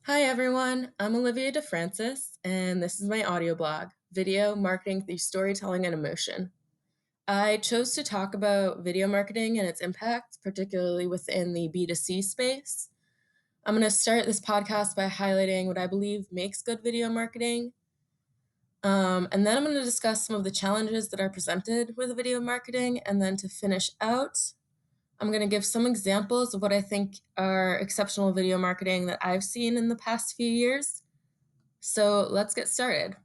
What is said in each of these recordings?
Hi everyone, I'm Olivia DeFrancis, and this is my audio blog, Video Marketing Through Storytelling and Emotion. I chose to talk about video marketing and its impact, particularly within the B2C space. I'm going to start this podcast by highlighting what I believe makes good video marketing, and then I'm going to discuss some of the challenges that are presented with video marketing, and then to finish out, I'm going to give some examples of what I think are exceptional video marketing that I've seen in the past few years. So let's get started.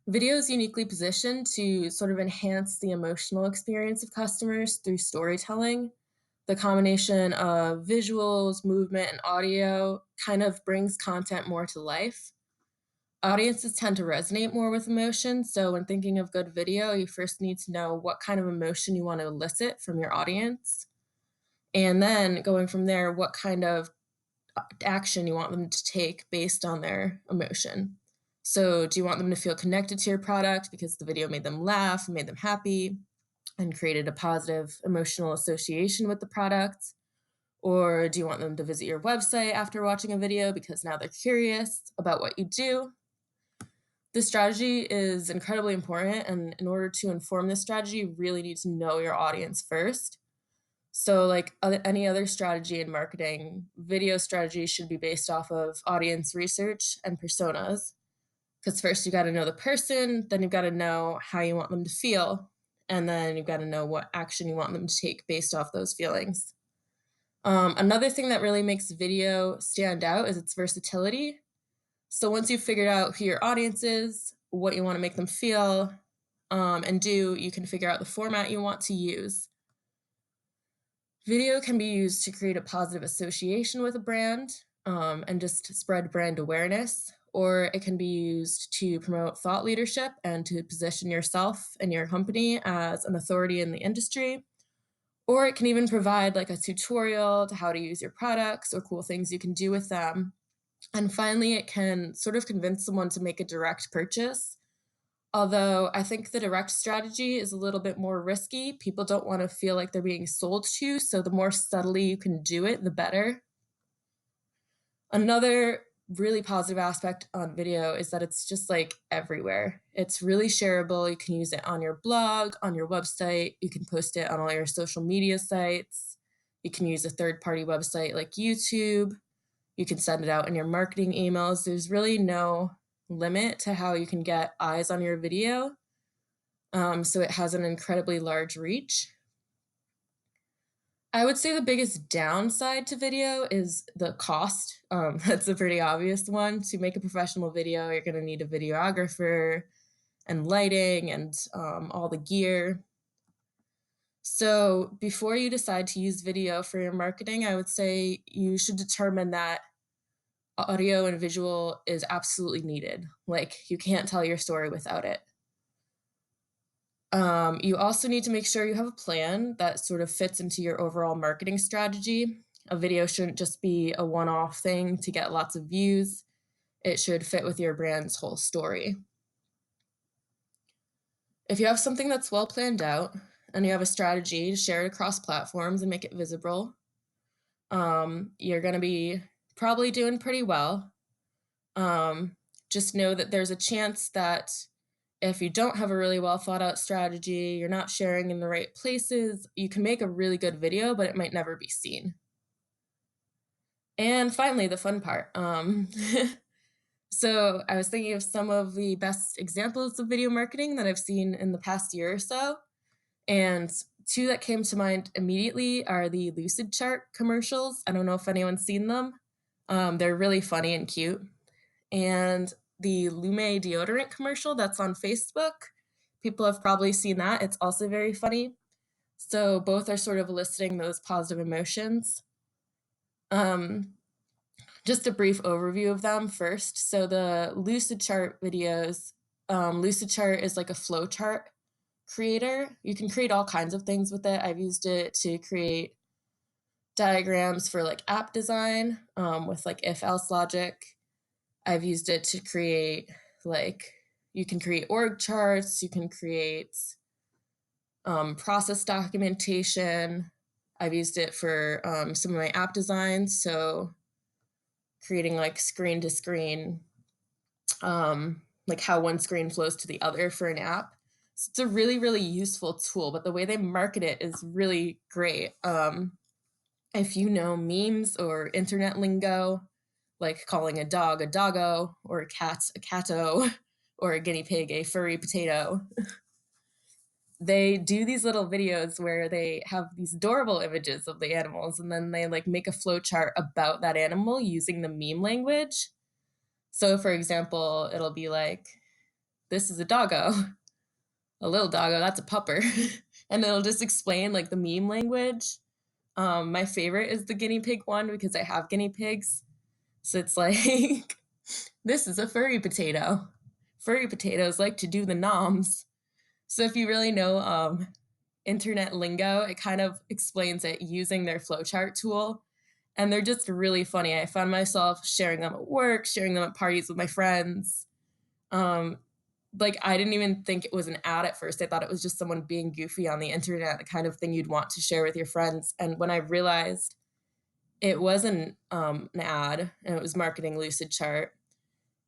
Video is uniquely positioned to sort of enhance the emotional experience of customers through storytelling. The combination of visuals, movement, and audio kind of brings content more to life. Audiences tend to resonate more with emotion, so when thinking of good video, you first need to know what kind of emotion you want to elicit from your audience. And then going from there, what kind of action you want them to take based on their emotion. So, do you want them to feel connected to your product because the video made them laugh, made them happy, and created a positive emotional association with the product? Or do you want them to visit your website after watching a video because now they're curious about what you do? This strategy is incredibly important, and in order to inform this strategy, you really need to know your audience first. So, like any other strategy in marketing, video strategy should be based off of audience research and personas. Because first you got to know the person, then you've got to know how you want them to feel, and then you've got to know what action you want them to take based off those feelings. Another thing that really makes video stand out is its versatility. So, once you've figured out who your audience is, what you want to make them feel, and do, you can figure out the format you want to use. Video can be used to create a positive association with a brand and just spread brand awareness, or it can be used to promote thought leadership and to position yourself and your company as an authority in the industry. Or it can even provide like a tutorial to how to use your products or cool things you can do with them. And finally, it can sort of convince someone to make a direct purchase. Although I think the direct strategy is a little bit more risky. People don't want to feel like they're being sold to, so the more subtly you can do it, the better. Another really positive aspect on video is that it's just like everywhere. It's really shareable. You can use it on your blog, on your website. You can post it on all your social media sites. You can use a third party website like YouTube. You can send it out in your marketing emails. There's really no limit to how you can get eyes on your video. So it has an incredibly large reach. I would say the biggest downside to video is the cost. That's a pretty obvious one. To make a professional video, you're going to need a videographer and lighting and all the gear. So before you decide to use video for your marketing, I would say you should determine that audio and visual is absolutely needed. Like, you can't tell your story without it. You also need to make sure you have a plan that sort of fits into your overall marketing strategy. A video shouldn't just be a one off thing to get lots of views, it should fit with your brand's whole story. If you have something that's well planned out and you have a strategy to share it across platforms and make it visible, you're going to be probably doing pretty well. Um, just know that there's a chance that if you don't have a really well thought out strategy, you're not sharing in the right places, you can make a really good video, but it might never be seen. And finally, the fun part. So I was thinking of some of the best examples of video marketing that I've seen in the past year or so. And two that came to mind immediately are the Lucid Chart commercials. I don't know if anyone's seen them. They're really funny and cute. And the Lume deodorant commercial that's on Facebook. People have probably seen that. It's also very funny. So both are sort of eliciting those positive emotions. Um, just a brief overview of them first. So the Lucid Chart videos, Lucid Chart is like a flow chart creator. You can create all kinds of things with it. I've used it to create diagrams for like app design with like if else logic. I've used it to create like you can create org charts, you can create process documentation. I've used it for some of my app designs. So creating like screen to screen, like how one screen flows to the other for an app. So it's a really, really useful tool, but the way they market it is really great. If you know memes or internet lingo, like calling a dog a doggo or a cat a catto or a guinea pig a furry potato, they do these little videos where they have these adorable images of the animals and then they like make a flow chart about that animal using the meme language. So for example, it'll be like, this is a doggo, a little doggo, that's a pupper. And it'll just explain like the meme language. My favorite is the guinea pig one because I have guinea pigs. So it's like, this is a furry potato. Furry potatoes like to do the noms. So if you really know internet lingo, it kind of explains it using their flowchart tool. And they're just really funny. I found myself sharing them at work, sharing them at parties with my friends. Um, like I didn't even think it was an ad at first. I thought it was just someone being goofy on the internet, the kind of thing you'd want to share with your friends. And when I realized it wasn't an ad and it was marketing Lucidchart,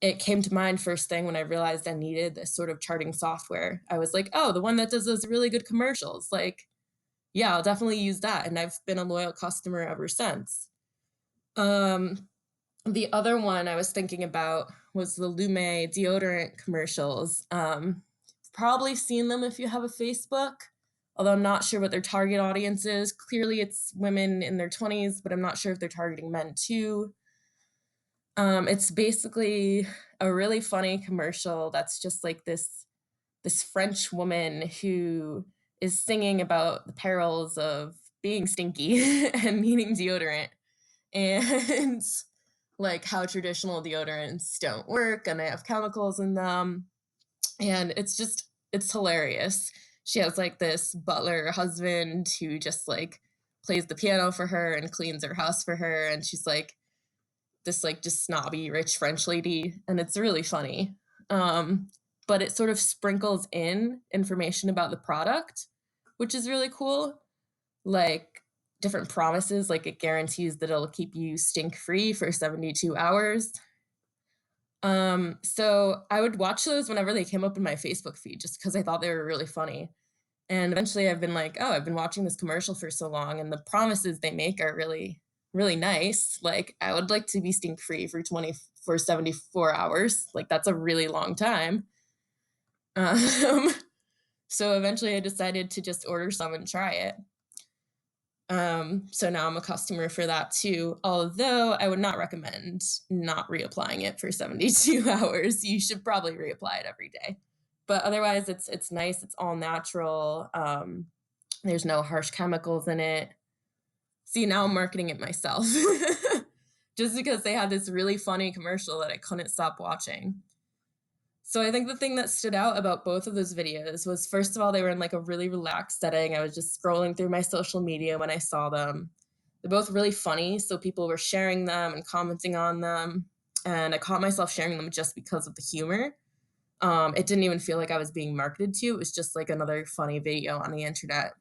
it came to mind first thing when I realized I needed this sort of charting software. I was like, oh, the one that does those really good commercials. Like, yeah, I'll definitely use that. And I've been a loyal customer ever since. Um, the other one I was thinking about was the Lume deodorant commercials. Probably seen them if you have a Facebook, although I'm not sure what their target audience is. Clearly, it's women in their 20s, but I'm not sure if they're targeting men too. It's basically a really funny commercial that's just like this French woman who is singing about the perils of being stinky and needing deodorant and like how traditional deodorants don't work and they have chemicals in them. And it's hilarious. She has like this butler husband who just like plays the piano for her and cleans her house for her. And she's like this like just snobby rich French lady. And it's really funny. Um, but it sort of sprinkles in information about the product, which is really cool. Like different promises, like it guarantees that it'll keep you stink free for 72 hours. So I would watch those whenever they came up in my Facebook feed just because I thought they were really funny. And eventually I've been like, oh, I've been watching this commercial for so long and the promises they make are really, really nice. Like I would like to be stink free for 74 hours. Like that's a really long time. Um, so eventually I decided to just order some and try it. So now I'm a customer for that too. Although I would not recommend not reapplying it for 72 hours. You should probably reapply it every day. But otherwise, it's nice. It's all natural. There's no harsh chemicals in it. See, now I'm marketing it myself, just because they had this really funny commercial that I couldn't stop watching. So I think the thing that stood out about both of those videos was, first of all, they were in like a really relaxed setting. I was just scrolling through my social media when I saw them. They're both really funny, so people were sharing them and commenting on them. And I caught myself sharing them just because of the humor. It didn't even feel like I was being marketed to. It was just like another funny video on the internet.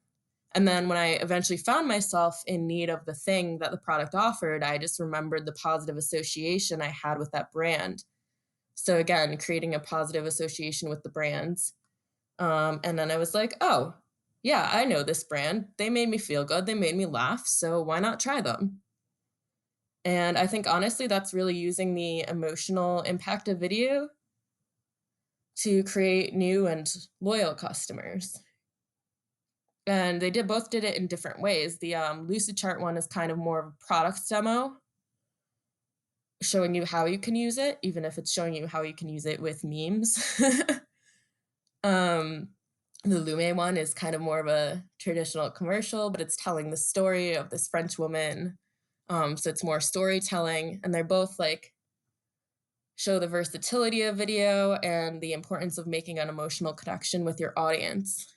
And then when I eventually found myself in need of the thing that the product offered, I just remembered the positive association I had with that brand. So again, creating a positive association with the brands. And then I was like, oh, yeah, I know this brand. They made me feel good. They made me laugh. So why not try them? And I think honestly, that's really using the emotional impact of video to create new and loyal customers. And they both did it in different ways. The Lucidchart one is kind of more of a product demo, showing you how you can use it, even if it's showing you how you can use it with memes. um, the Lume one is kind of more of a traditional commercial, but it's telling the story of this French woman. So it's more storytelling, and they're both like show the versatility of video and the importance of making an emotional connection with your audience.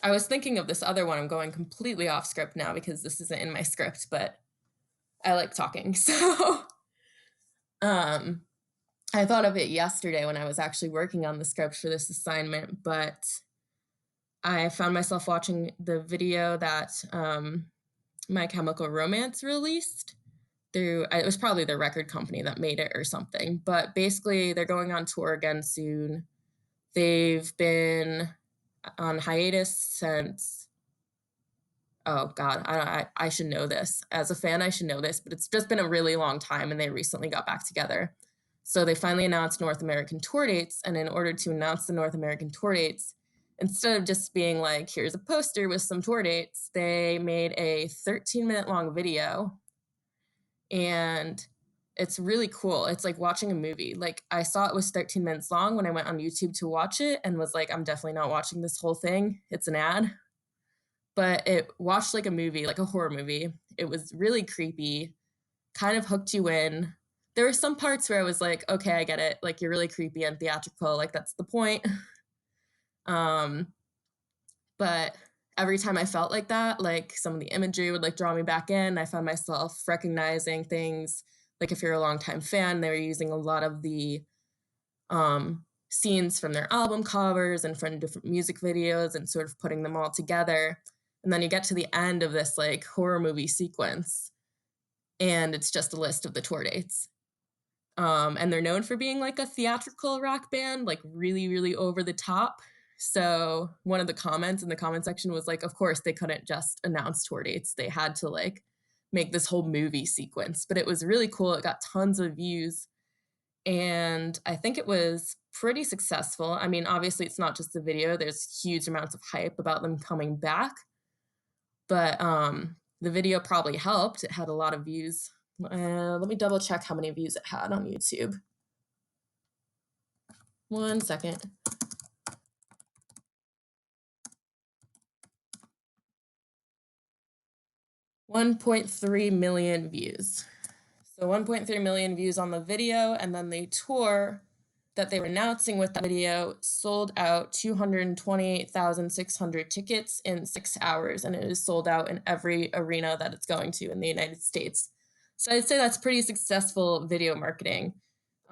I was thinking of this other one. I'm going completely off script now because this isn't in my script, but I like talking. So um, I thought of it yesterday when I was actually working on the script for this assignment, but I found myself watching the video that My Chemical Romance released through it was probably the record company that made it or something, but basically, they're going on tour again soon. They've been on hiatus since oh god, I should know this. As a fan, I should know this, but it's just been a really long time, and they recently got back together. So they finally announced North American tour dates, and in order to announce the North American tour dates, instead of just being like, "Here's a poster with some tour dates," they made a 13-minute long video, and it's really cool. It's like watching a movie. Like, I saw it was 13 minutes long when I went on YouTube to watch it and was like, "I'm definitely not watching this whole thing. It's an ad." But it watched like a movie, like a horror movie. It was really creepy, kind of hooked you in. There were some parts where I was like, "Okay, I get it. Like, you're really creepy and theatrical, like, that's the point." Um, but every time I felt like that, like, some of the imagery would, like, draw me back in. I found myself recognizing things, like, if you're a longtime fan, they were using a lot of the, scenes from their album covers and from different music videos and sort of putting them all together, and then you get to the end of this, like, horror movie sequence, and it's just a list of the tour dates. And they're known for being like a theatrical rock band, like really, really over the top. So one of the comments in the comment section was like, of course, they couldn't just announce tour dates. They had to like make this whole movie sequence. But it was really cool. It got tons of views. And I think it was pretty successful. I mean, obviously, it's not just the video, there's huge amounts of hype about them coming back. But the video probably helped. It had a lot of views. Let me double check how many views it had on YouTube. 1 second. 1.3 million views. So 1.3 million views on the video, and then the tour that they were announcing with the video sold out 228,600 tickets in 6 hours, and it is sold out in every arena that it's going to in the United States. So I'd say that's pretty successful video marketing.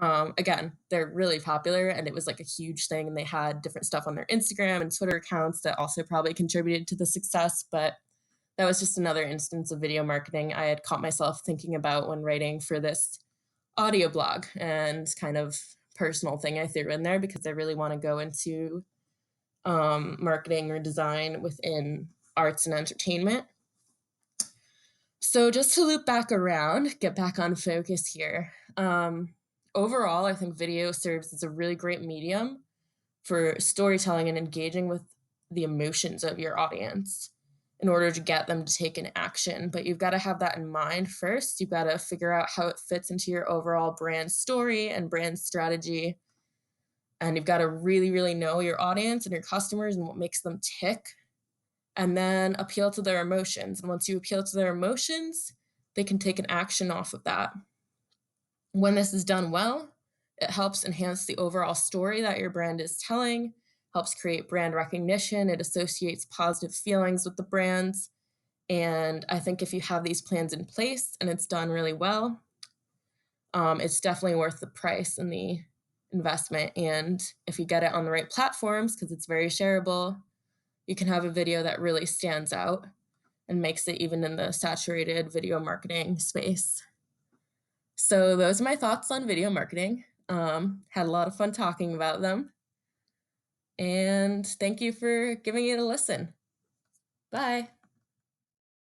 Again, they're really popular, and it was like a huge thing, and they had different stuff on their Instagram and Twitter accounts that also probably contributed to the success, but that was just another instance of video marketing I had caught myself thinking about when writing for this audio blog and kind of personal thing I threw in there because I really want to go into marketing or design within arts and entertainment. So, just to loop back around, get back on focus here. Overall, I think video serves as a really great medium for storytelling and engaging with the emotions of your audience in order to get them to take an action. But you've got to have that in mind first. You've got to figure out how it fits into your overall brand story and brand strategy. And you've got to really, really know your audience and your customers and what makes them tick. And then appeal to their emotions. And once you appeal to their emotions, they can take an action off of that. When this is done well, it helps enhance the overall story that your brand is telling, helps create brand recognition, it associates positive feelings with the brands. And I think if you have these plans in place and it's done really well, it's definitely worth the price and the investment. And if you get it on the right platforms, because it's very shareable, you can have a video that really stands out and makes it even in the saturated video marketing space. So those are my thoughts on video marketing. Had a lot of fun talking about them. And thank you for giving it a listen. Bye.